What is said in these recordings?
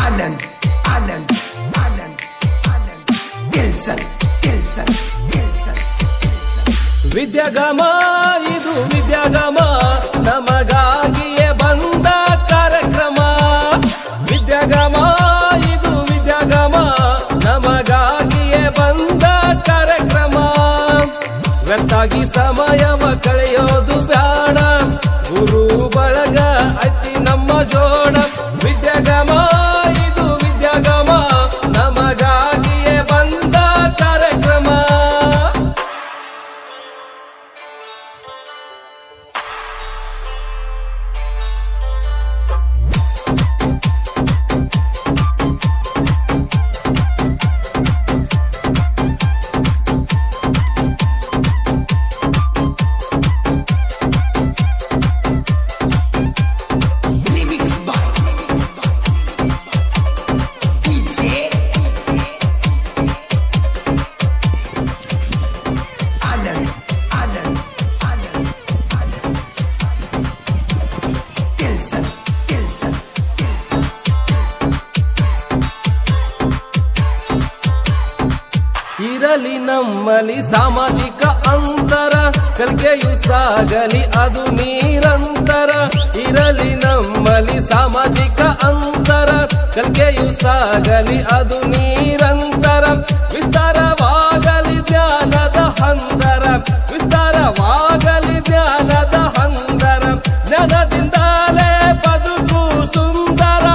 आनंद आनंद आनंद आनंद केल्सन केल्सन केल्सन ವಿದ್ಯಾಗಮ ಇದು ವಿದ್ಯಾಗಮ ನಮಗಾಗಿಯೇ ಬಂದ ಕಾರ್ಯಕ್ರಮ. ವಿದ್ಯಾಗಮ ಇದು ವಿದ್ಯಾಗಮ ನಮಗಾಗಿಯೇ ಬಂದ ಕಾರ್ಯಕ್ರಮ. ವ್ಯರ್ಥಾಗಿ ಸಮಯವ ಕಳೆಯೋದು ಬ್ಯಾಡ, ಗುರು ಬಳಗ ಐತಿ ನಮ್ಮ ಜೋಡ. ವಿದ್ಯಾಗಮ ಇದು ವಿದ್ಯಾಗಮ ನಮಗಾಗಿಯೇ ಬಂದ ಕಾರ್ಯಕ್ರಮ. लिमिक्स बाय डीजे आनंद आनंद आनंद आनंद केल्सन केल्सन ಇರಲಿ ನಮ್ಮಲ್ಲಿ ಸಾಮಾಜಿಕ ಅಂತರ, ಕಲ್ಗೆಯು ಸಾಗಲಿ ಅದು ನಿರಂತರ. ಇರಲಿ ನಮ್ಮಲ್ಲಿ ಸಾಮಾಜಿಕ ಅಂತರ, ಕಲ್ಗೆಯು ಸಾಗಲಿ ಅದು ನಿರಂತರ. ವಿಸ್ತಾರವಾಗಲಿ ಜ್ಞಾನದ ಹಂದರ, ವಿಸ್ತಾರವಾಗಲಿ ಜ್ಞಾನದ ಹಂದರ. ಜ್ಞಾನದಿಂದಲೇ ಬದುಕು ಸುಂದರ.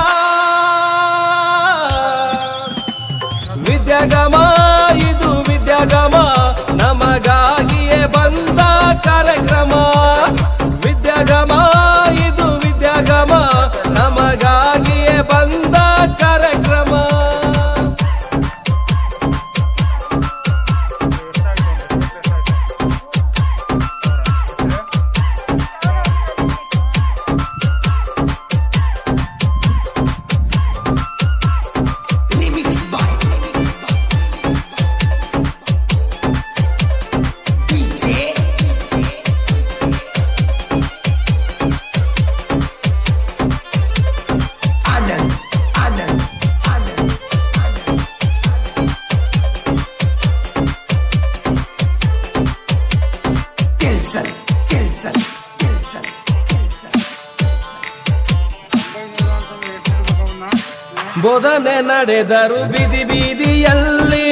ವಿದ್ಯಾಗಮ ಇದು ವಿದ್ಯಾಗಮ ನಮಗಾಗಿಯೇ ಬಂದ ಕಾರ್ಯಕ್ರಮ. ವಿದ್ಯಾಗಮ ಇದು ವಿದ್ಯಾಗಮ ನಮಗಾಗಿಯೇ ಬಂದ ಕಾರ್ಯಕ್ರಮ. लिमिक्स बाय डीजे आनंद आनंद आनंद आनंद केल्सन केल्सन केल्सन ಬೋಧನೆ ನಡೆದರು ಬೀದಿ ಬೀದಿಯಲ್ಲಿ,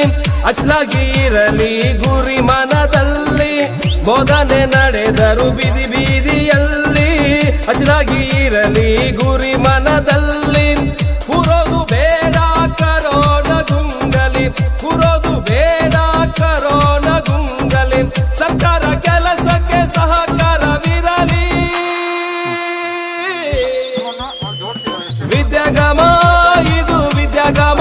ಅಚ್ಚಲಾಗಿ ಇರಲಿ ಗುರಿ ಮನದಲ್ಲಿ. ಬೋಧನೆ ನಡೆದರು ಬೀದಿ ಬೀದಿಯಲ್ಲಿ, ಅಚ್ಚಲಾಗಿ ಇರಲಿ ಗುರಿ ಮನದಲ್ಲಿ. ಕೂರೋದು ಬೇಡ ಕರೋನ ಗುಂಗಲಿ, ಕೂರೋದು ಬೇಡ ಕರೋನ ಗುಂಗಲಿ. ಸರ್ಕಾರ ಕೆಲಸಕ್ಕೆ ಸಹಕಾರವಿರಲಿ. ವಿದ್ಯಾಗಮ ಇದು ವಿದ್ಯಾಗಮ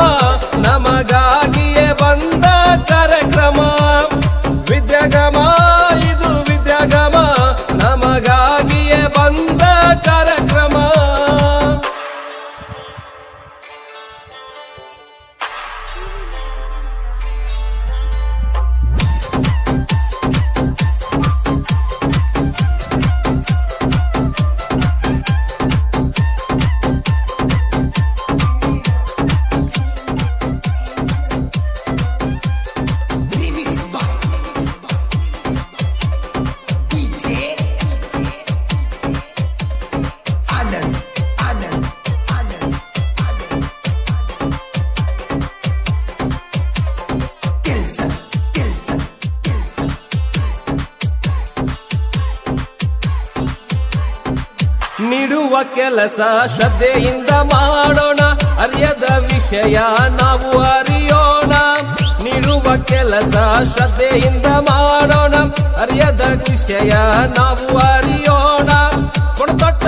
ನಮಗಾಗಿಯೇ ಬಂದ ಕಾರ್ಯಕ್ರಮ. ವಿದ್ಯಾಗಮ ಇದು ವಿದ್ಯಾಗಮ ನಮಗಾಗಿಯೇ ಬಂದ ಕಾರ್ಯಕ್ರಮ. लिमिक्स बाय डीजे आनंद आनंद आनंद आनंद केल्सन केल्सन केल्सन ನೀಡುವ ಕೆಲಸ ಶ್ರದ್ಧೆಯಿಂದ ಮಾಡೋಣ, ಅರಿಯದ ವಿಷಯ ನಾವು ಅರಿಯೋಣ. ನೀಡುವ ಕೆಲಸ ಶ್ರದ್ಧೆಯಿಂದ ಮಾಡೋಣ, ಅರಿಯದ ವಿಷಯ ನಾವು ಅರಿಯೋಣ. ಕೊಡತೊಟ್ಟ